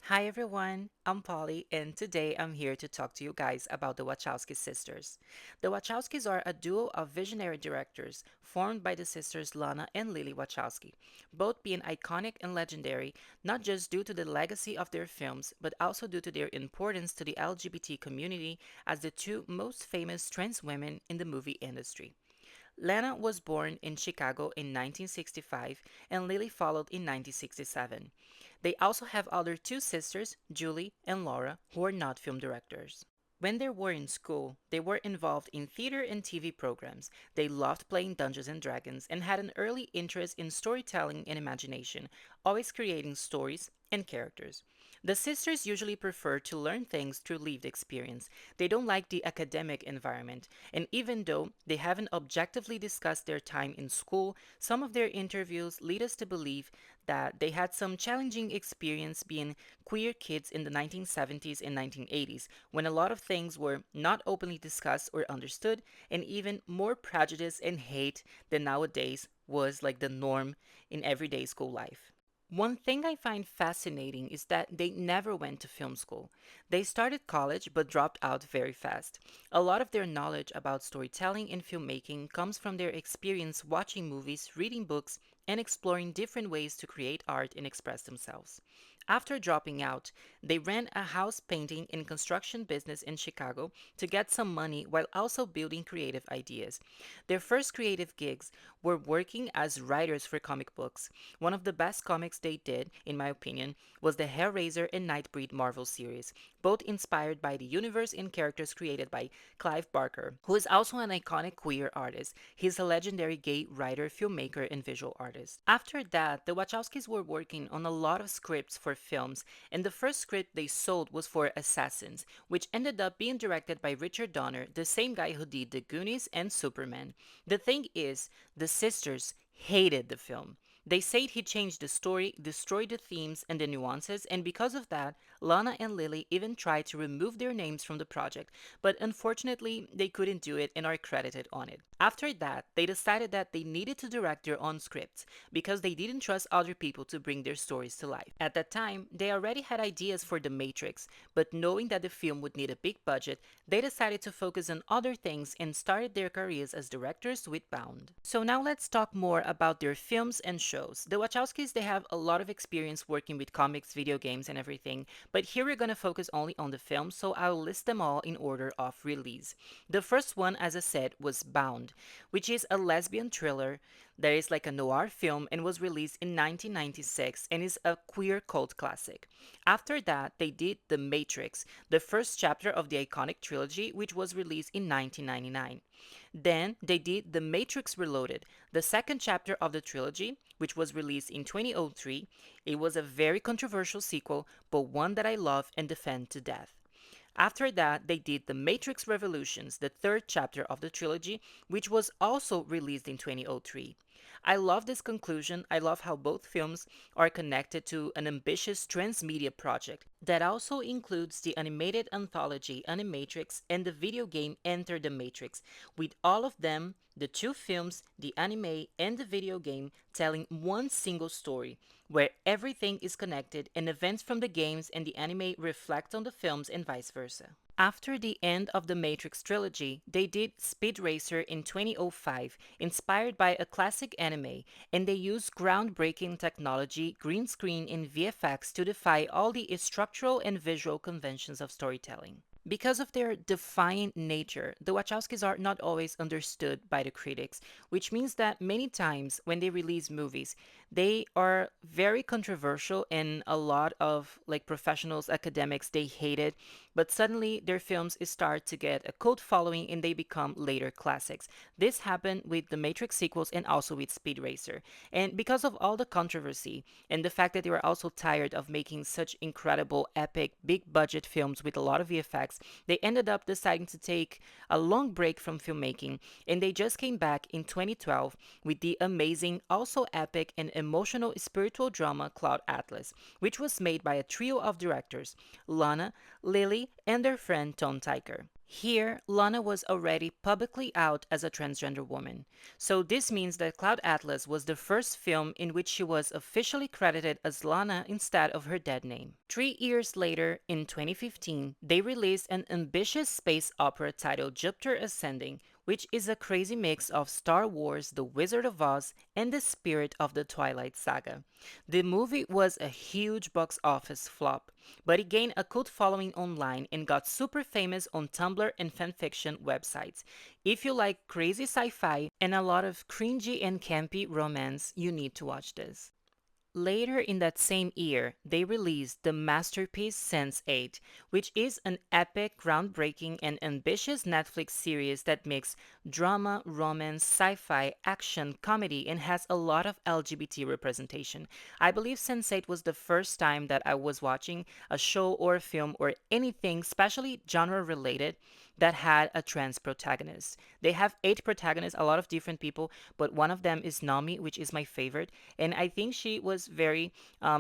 Hi everyone, I'm Polly, and today I'm here to talk to you guys about the Wachowski sisters. The Wachowskis are a duo of visionary directors formed by the sisters Lana and Lily Wachowski, both being iconic and legendary not just due to the legacy of their films, but also due to their importance to the LGBT community as the two most famous trans women in the movie industry. Lana was born in Chicago in 1965 and Lily followed in 1967. They also have other two sisters, Julie and Laura, who are not film directors. When they were in school, they were involved in theater and TV programs. They loved playing Dungeons and Dragons and had an early interest in storytelling and imagination, always creating stories and characters. The sisters usually prefer to learn things through lived experience. They don't like the academic environment, and even though they haven't objectively discussed their time in school, some of their interviews lead us to believe that they had some challenging experience being queer kids in the 1970s and 1980s, when a lot of things were not openly discussed or understood, and even more prejudice and hate than nowadays was like the norm in everyday school life. One thing I find fascinating is that they never went to film school. They started college but dropped out very fast. A lot of their knowledge about storytelling and filmmaking comes from their experience watching movies, reading books, and exploring different ways to create art and express themselves. After dropping out, they ran a house painting and construction business in Chicago to get some money while also building creative ideas. Their first creative gigs were working as writers for comic books. One of the best comics they did, in my opinion, was the Hellraiser and Nightbreed Marvel series, both inspired by the universe and characters created by Clive Barker, who is also an iconic queer artist. He's a legendary gay writer, filmmaker, and visual artist. After that, the Wachowskis were working on a lot of scripts for films, and the first script they sold was for Assassins, which ended up being directed by Richard Donner, the same guy who did The Goonies and Superman. The thing is, the sisters hated the film. They said he changed the story, destroyed the themes and the nuances, and because of that, Lana and Lily even tried to remove their names from the project, but unfortunately, they couldn't do it and are credited on it. After that, they decided that they needed to direct their own scripts because they didn't trust other people to bring their stories to life. At that time, they already had ideas for The Matrix, but knowing that the film would need a big budget, they decided to focus on other things and started their careers as directors with Bound. So now let's talk more about their films and shows. The Wachowskis, they have a lot of experience working with comics, video games, and everything, but here we're gonna focus only on the films, so I'll list them all in order of release. The first one, as I said, was Bound, which is a lesbian thriller that is like a noir film and was released in 1996 and is a queer cult classic. After that, they did The Matrix, the first chapter of the iconic trilogy, which was released in 1999. Then they did The Matrix Reloaded, the second chapter of the trilogy, which was released in 2003. It was a very controversial sequel, but one that I love and defend to death. After that, they did The Matrix Revolutions, the third chapter of the trilogy, which was also released in 2003. I love this conclusion. I love how both films are connected to an ambitious transmedia project that also includes the animated anthology Animatrix and the video game Enter the Matrix, with all of them, the two films, the anime, and the video game, telling one single story, where everything is connected and events from the games and the anime reflect on the films and vice versa. After the end of the Matrix trilogy, they did Speed Racer in 2005, inspired by a classic anime, and they used groundbreaking technology, green screen, and VFX to defy all the structural and visual conventions of storytelling. Because of their defiant nature, the Wachowskis are not always understood by the critics, which means that many times when they release movies, they are very controversial and a lot of like professionals, academics, they hate it, but suddenly their films start to get a cult following and they become later classics. This happened with the Matrix sequels and also with Speed Racer. And because of all the controversy and the fact that they were also tired of making such incredible, epic, big budget films with a lot of VFX, they ended up deciding to take a long break from filmmaking and they just came back in 2012 with the amazing, also epic and emotional spiritual drama Cloud Atlas, which was made by a trio of directors, Lana, Lily, and their friend Tom Tykwer. Here, Lana was already publicly out as a transgender woman. So this means that Cloud Atlas was the first film in which she was officially credited as Lana instead of her dead name. 3 years later, in 2015, they released an ambitious space opera titled Jupiter Ascending, which is a crazy mix of Star Wars, The Wizard of Oz, and the spirit of the Twilight Saga. The movie was a huge box office flop, but it gained a cult following online and got super famous on Tumblr and fanfiction websites. If you like crazy sci-fi and a lot of cringy and campy romance, you need to watch this. Later in that same year, they released the masterpiece Sense8, which is an epic, groundbreaking, and ambitious Netflix series that makes drama, romance, sci-fi, action, comedy, and has a lot of LGBT representation. I believe Sense8 was the first time that I was watching a show or a film or anything, especially genre related, that had a trans protagonist. They have 8 protagonists, a lot of different people, but one of them is Nami, which is my favorite. And I think she was very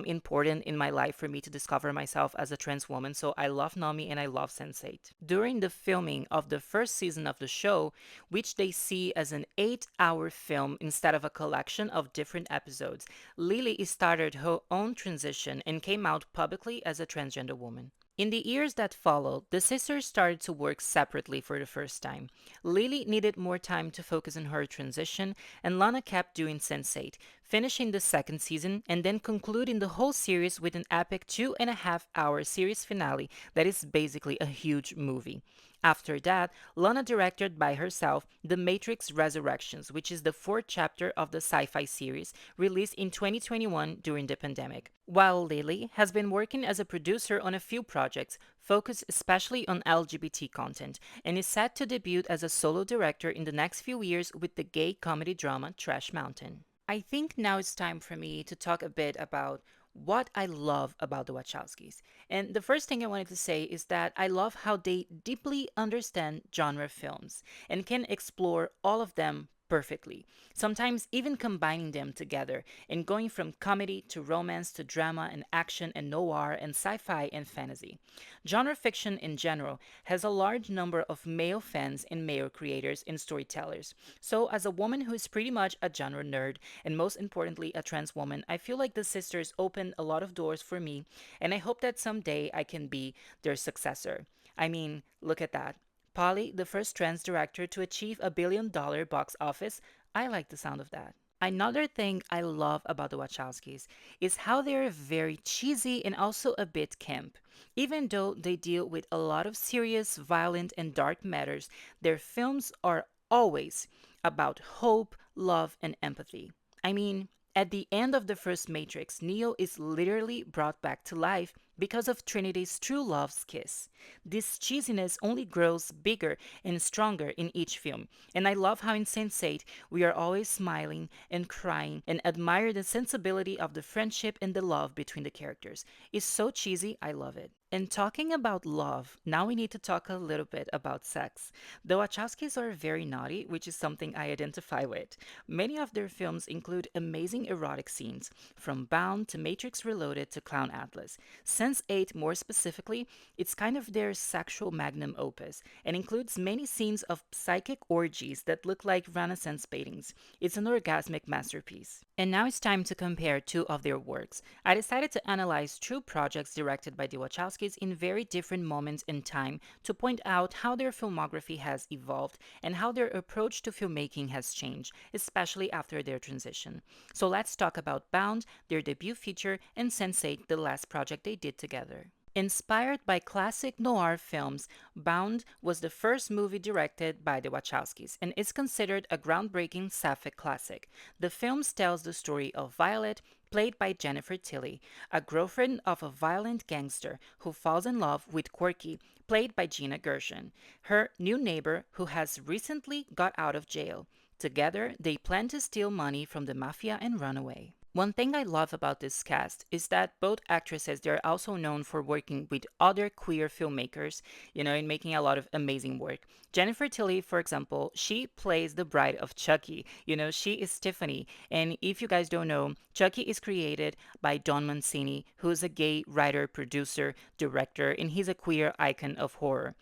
important in my life for me to discover myself as a trans woman. So I love Nami and I love Sense8. During the filming of the first season of the show, which they see as an 8-hour film instead of a collection of different episodes, Lily started her own transition and came out publicly as a transgender woman. In the years that followed, the sisters started to work separately for the first time. Lily needed more time to focus on her transition, and Lana kept doing Sense8, finishing the second season and then concluding the whole series with an epic 2.5-hour series finale that is basically a huge movie. After that, Lana directed by herself The Matrix Resurrections, which is the fourth chapter of the sci-fi series released in 2021 during the pandemic. While Lily has been working as a producer on a few projects, focused especially on LGBT content, and is set to debut as a solo director in the next few years with the gay comedy drama Trash Mountain. I think now it's time for me to talk a bit about what I love about the Wachowskis. And the first thing I wanted to say is that I love how they deeply understand genre films and can explore all of them perfectly, sometimes even combining them together and going from comedy to romance to drama and action and noir and sci fi and fantasy. Genre fiction in general has a large number of male fans and male creators and storytellers. So, as a woman who is pretty much a genre nerd and most importantly a trans woman, I feel like the sisters opened a lot of doors for me, and I hope that someday I can be their successor. I mean, look at that. Polly, the first trans director to achieve $1 billion box office. I like the sound of that. Another thing I love about the Wachowskis is how they're very cheesy and also a bit camp. Even though they deal with a lot of serious, violent, and dark matters, their films are always about hope, love, and empathy. I mean, at the end of the first Matrix, Neo is literally brought back to life because of Trinity's true love's kiss. This cheesiness only grows bigger and stronger in each film, and I love how in Sense8 we are always smiling and crying and admire the sensibility of the friendship and the love between the characters. It's so cheesy, I love it. And talking about love, now we need to talk a little bit about sex. The Wachowskis are very naughty, which is something I identify with. Many of their films include amazing erotic scenes, from Bound to Matrix Reloaded to Clown Atlas. Sense8, more specifically, it's kind of their sexual magnum opus and includes many scenes of psychic orgies that look like Renaissance paintings. It's an orgasmic masterpiece. And now it's time to compare two of their works. I decided to analyze two projects directed by the Wachowskis in very different moments in time to point out how their filmography has evolved and how their approach to filmmaking has changed, especially after their transition. So let's talk about Bound, their debut feature, and Sense8, the last project they did together. Inspired by classic noir films, Bound was the first movie directed by the Wachowskis and is considered a groundbreaking sapphic classic. The film tells the story of Violet, played by Jennifer Tilly, a girlfriend of a violent gangster who falls in love with Corky, played by Gina Gershon, her new neighbor who has recently got out of jail. Together, they plan to steal money from the mafia and run away. One thing I love about this cast is that both actresses they're also known for working with other queer filmmakers, and making a lot of amazing work. Jennifer Tilly, for example, she plays the bride of Chucky. She is Tiffany, and if you guys don't know, Chucky is created by Don Mancini, who's a gay writer, producer, director, and he's a queer icon of horror.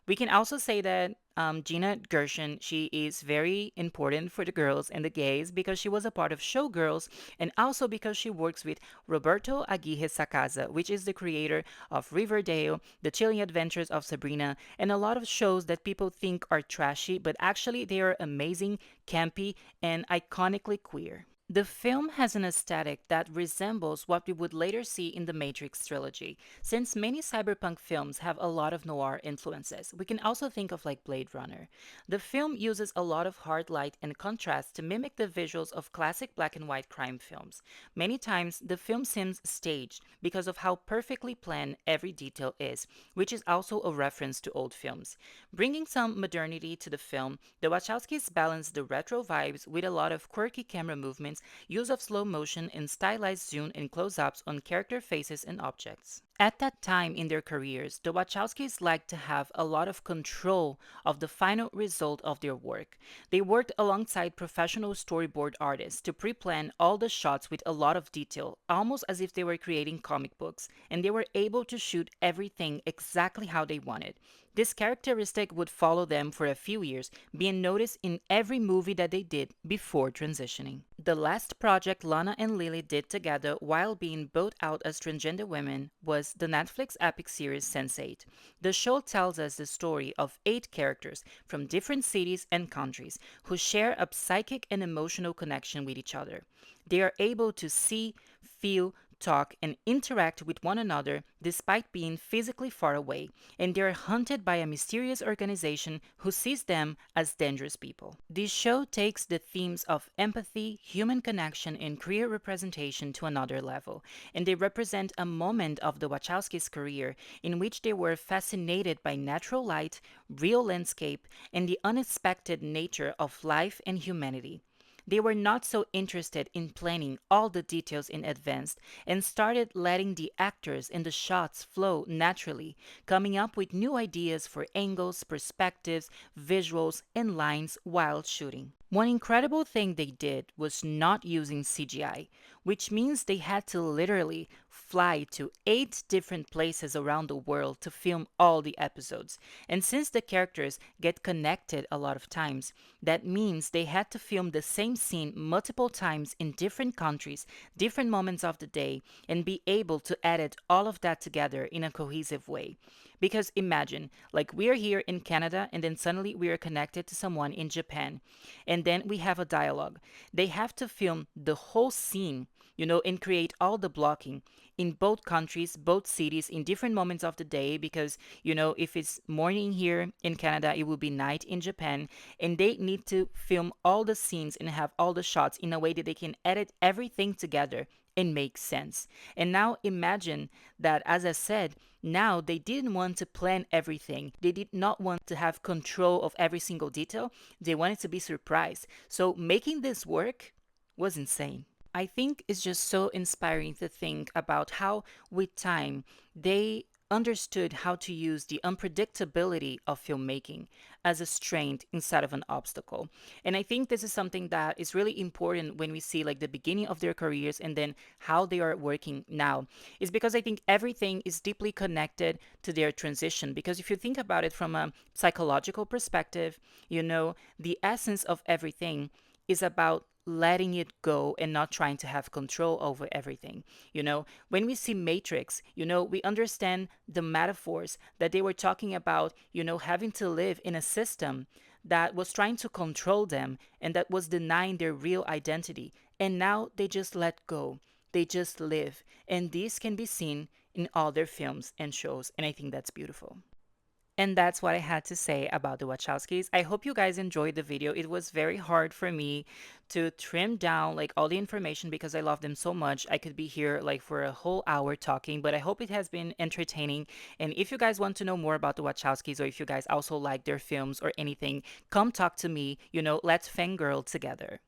We can also say that Gina Gershon, she is very important for the girls and the gays because she was a part of Showgirls and also because she works with Roberto Aguirre Sacasa, which is the creator of Riverdale, The Chilling Adventures of Sabrina, and a lot of shows that people think are trashy, but actually they are amazing, campy, and iconically queer. The film has an aesthetic that resembles what we would later see in the Matrix trilogy. Since many cyberpunk films have a lot of noir influences, we can also think of like Blade Runner. The film uses a lot of hard light and contrast to mimic the visuals of classic black and white crime films. Many times, the film seems staged because of how perfectly planned every detail is, which is also a reference to old films. Bringing some modernity to the film, the Wachowskis balance the retro vibes with a lot of quirky camera movements, use of slow motion, and stylized zoom and close ups on character faces and objects. At that time in their careers, the Wachowskis liked to have a lot of control of the final result of their work. They worked alongside professional storyboard artists to pre plan all the shots with a lot of detail, almost as if they were creating comic books, and they were able to shoot everything exactly how they wanted. This characteristic would follow them for a few years, being noticed in every movie that they did before transitioning. The last project Lana and Lily did together while being both out as transgender women was the Netflix epic series Sense8. The show tells us the story of 8 characters from different cities and countries who share a psychic and emotional connection with each other. They are able to see, feel, talk, and interact with one another despite being physically far away, and they are hunted by a mysterious organization who sees them as dangerous people. This show takes the themes of empathy, human connection, and queer representation to another level, and they represent a moment of the Wachowskis' career in which they were fascinated by natural light, real landscape, and the unexpected nature of life and humanity. They were not so interested in planning all the details in advance and started letting the actors and the shots flow naturally, coming up with new ideas for angles, perspectives, visuals, and lines while shooting. One incredible thing they did was not using CGI, which means they had to literally fly to 8 different places around the world to film all the episodes. And since the characters get connected a lot of times, that means they had to film the same scene multiple times in different countries, different moments of the day, and be able to edit all of that together in a cohesive way. Because imagine, like we are here in Canada and then suddenly we are connected to someone in Japan, and then we have a dialogue. They have to film the whole scene, and create all the blocking in both countries, both cities, in different moments of the day because, if it's morning here in Canada, it will be night in Japan, and they need to film all the scenes and have all the shots in a way that they can edit everything together and make sense. And now imagine that, as I said, now they didn't want to plan everything. They did not want to have control of every single detail. They wanted to be surprised. So making this work was insane. I think it's just so inspiring to think about how, with time, they understood how to use the unpredictability of filmmaking as a strength instead of an obstacle. And I think this is something that is really important when we see like the beginning of their careers and then how they are working now. Is because I think everything is deeply connected to their transition. Because if you think about it from a psychological perspective, the essence of everything is about letting it go and not trying to have control over everything. When we see Matrix, we understand the metaphors that they were talking about, having to live in a system that was trying to control them and that was denying their real identity. And now they just let go. They just live. And this can be seen in all their films and shows. And I think that's beautiful. And that's what I had to say about the Wachowskis. I hope you guys enjoyed the video. It was very hard for me to trim down like all the information because I love them so much. I could be here like for a whole hour talking, but I hope it has been entertaining. And if you guys want to know more about the Wachowskis or if you guys also like their films or anything, come talk to me. Let's fangirl together.